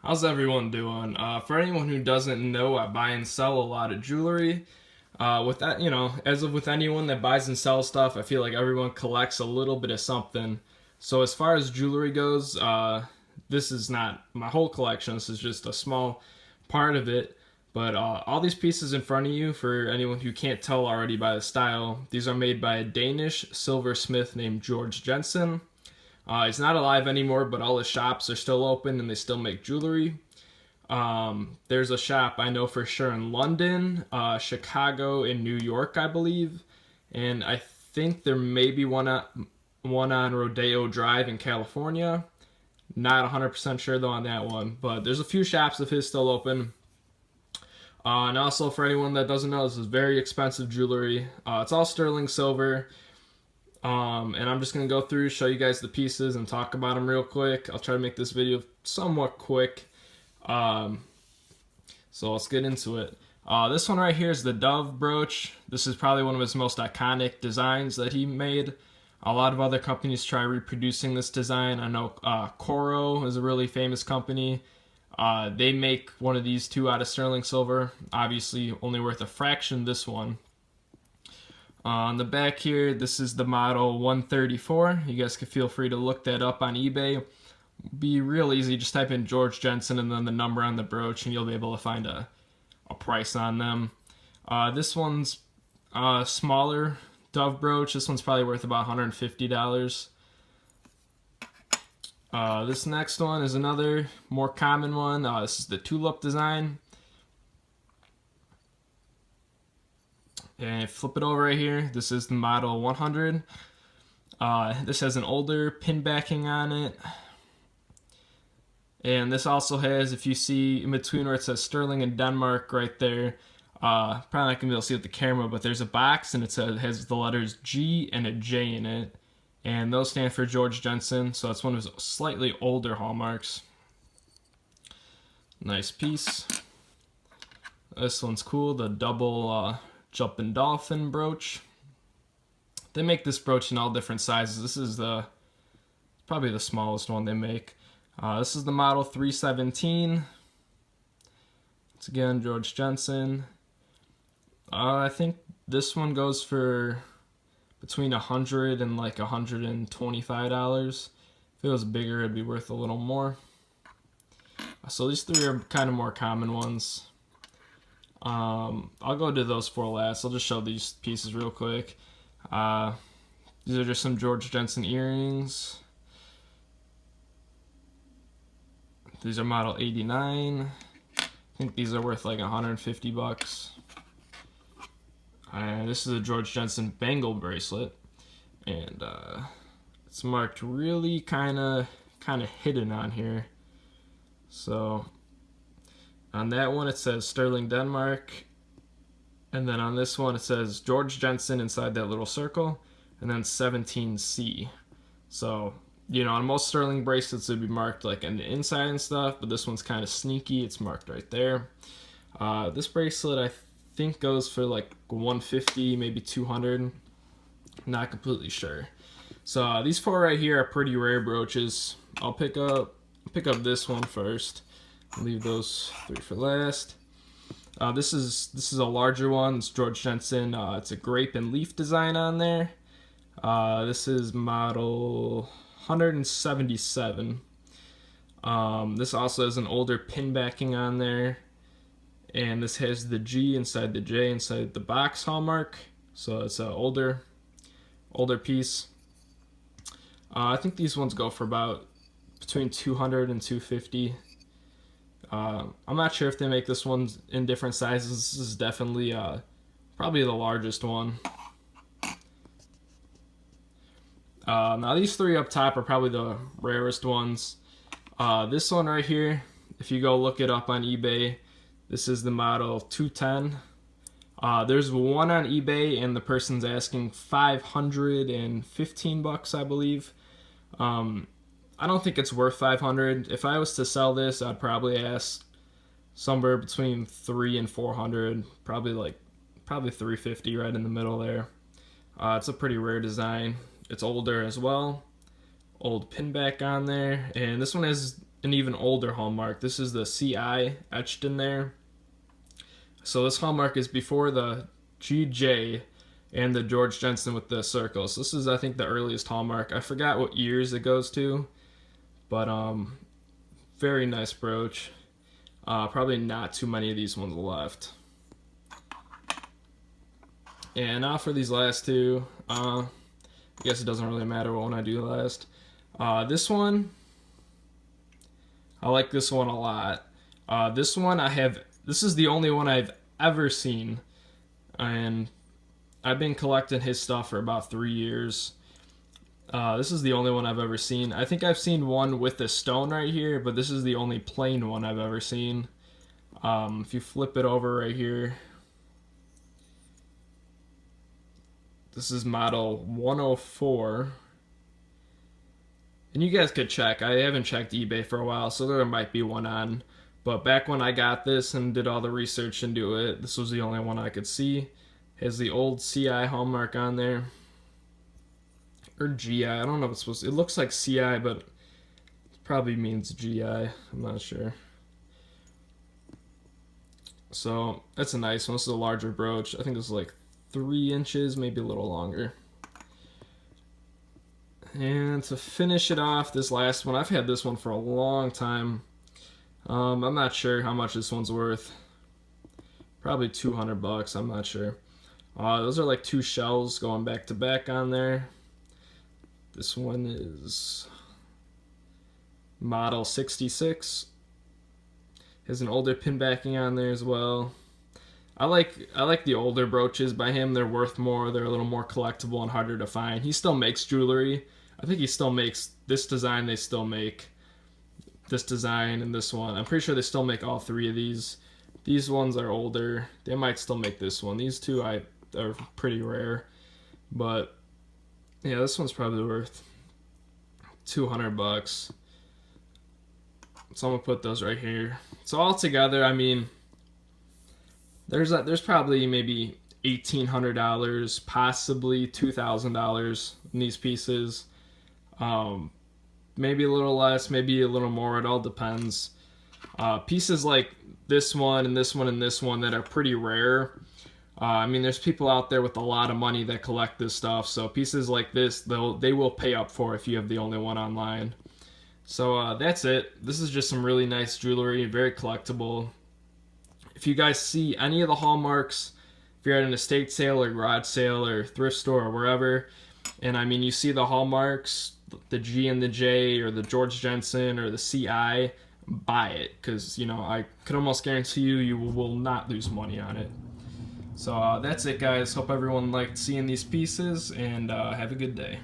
How's everyone doing? For anyone who doesn't know, I buy and sell a lot of jewelry. With that, as of with anyone that buys and sells stuff, I feel like everyone collects a little bit of something. So as far as jewelry goes, this is not my whole collection. This is just a small part of it. But all these pieces in front of you, for anyone who can't tell already by the style, these are made by a Danish silversmith named Georg Jensen. He's not alive anymore, but all his shops are still open and they still make jewelry. There's a shop I know for sure in London, Chicago, and New York, I believe. And I think there may be one on Rodeo Drive in California. Not 100% sure though on that one, but there's a few shops of his still open. And also for anyone that doesn't know, this is very expensive jewelry. It's all sterling silver. And I'm just going to go through, show you guys the pieces, and talk about them real quick. I'll try to make this video somewhat quick. So let's get into it. This one right here is the Dove brooch. This is probably one of his most iconic designs that he made. A lot of other companies try reproducing this design. I know Coro is a really famous company. They make one of these two out of sterling silver. Obviously only worth a fraction this one. On the back here, this is the model 134. You guys can feel free to look that up on eBay. Be real easy, just type in Georg Jensen and then the number on the brooch and you'll be able to find a price on them. This one's a smaller Dove brooch. This one's probably worth about $150. This next one is another more common one. This is the tulip design. And flip it over right here. This is the model 100. This has an older pin backing on it. And this also has, if you see in between where it says Sterling and Denmark right there, probably not going to be able to see with the camera, but there's a box and it has the letters G and a J in it. And those stand for Georg Jensen, so that's one of his slightly older hallmarks. Nice piece. This one's cool, the double jumping dolphin brooch. They make this brooch in all different sizes. This is probably the smallest one they make. This is the model 317. It's again Georg Jensen. I think this one goes for between $100 and like $125. If it was bigger, it'd be worth a little more. So these three are kind of more common ones. I'll go to those four last. I'll just show these pieces real quick. These are just some Georg Jensen earrings. These are model 89. I think these are worth like $150. This is a Georg Jensen bangle bracelet, and it's marked really kind of hidden on here. So on that one it says Sterling Denmark, and then on this one it says Georg Jensen inside that little circle, and then 17C. So on most sterling bracelets it would be marked like on the inside and stuff, but this one's kind of sneaky. It's marked right there. This bracelet I think goes for like $150, maybe $200. Not completely sure. So these four right here are pretty rare brooches. I'll pick up this one first. Leave those three for last. This is a larger one. It's Georg Jensen. It's a grape and leaf design on there. This is model 177. This also has an older pin backing on there, and this has the G inside the J inside the box hallmark. So it's an older piece. I think these ones go for about between $200 and $250. I'm not sure if they make this one in different sizes. This is definitely probably the largest one. Now these three up top are probably the rarest ones. This one right here, if you go look it up on eBay, this is the model 210. There's one on eBay and the person's asking $515, I believe. I don't think it's worth $500. If I was to sell this, I'd probably ask somewhere between $300 and $400, probably $350 right in the middle there. It's a pretty rare design. It's older as well. Old pin back on there, and this one has an even older hallmark. This is the CI etched in there. So this hallmark is before the GJ and the Georg Jensen with the circles. This is, I think, the earliest hallmark. I forgot what years it goes to, but very nice brooch. Probably not too many of these ones left. And now for these last two, I guess it doesn't really matter what one I do last. This one, I like this one a lot. This one this is the only one I've ever seen, and I've been collecting his stuff for about 3 years. This is the only one I've ever seen. I think I've seen one with a stone right here, but this is the only plain one I've ever seen. If you flip it over right here, this is model 104. And you guys could check. I haven't checked eBay for a while, so there might be one on. But back when I got this and did all the research into it, this was the only one I could see. It has the old CI hallmark on there. Or GI, I don't know if it's supposed to. It looks like CI, but it probably means GI. I'm not sure. So that's a nice one. This is a larger brooch. I think this is like 3 inches, maybe a little longer. And to finish it off, this last one, I've had this one for a long time. I'm not sure how much this one's worth. Probably $200, I'm not sure. Those are like 2 shells going back to back on there. This one is model 66. Has an older pin backing on there as well. I like the older brooches by him. They're worth more. They're a little more collectible and harder to find. He still makes jewelry. I think he still makes this design. They still make this design and this one. I'm pretty sure they still make all 3 of these. These ones are older. They might still make this one. These 2 are pretty rare. But yeah, this one's probably worth $200. So I'm gonna put those right here. So all together, I mean, there's probably maybe $1,800, possibly $2,000 in these pieces. Maybe a little less, maybe a little more. It all depends. Pieces like this one and this one and this one that are pretty rare. I mean, there's people out there with a lot of money that collect this stuff. So pieces like this, they will pay up for if you have the only one online. So that's it. This is just some really nice jewelry, very collectible. If you guys see any of the hallmarks, if you're at an estate sale or garage sale or thrift store or wherever, and I mean you see the hallmarks, the G and the J or the Georg Jensen or the CI, buy it, because you know I could almost guarantee you will not lose money on it. So that's it, guys. Hope everyone liked seeing these pieces, and have a good day.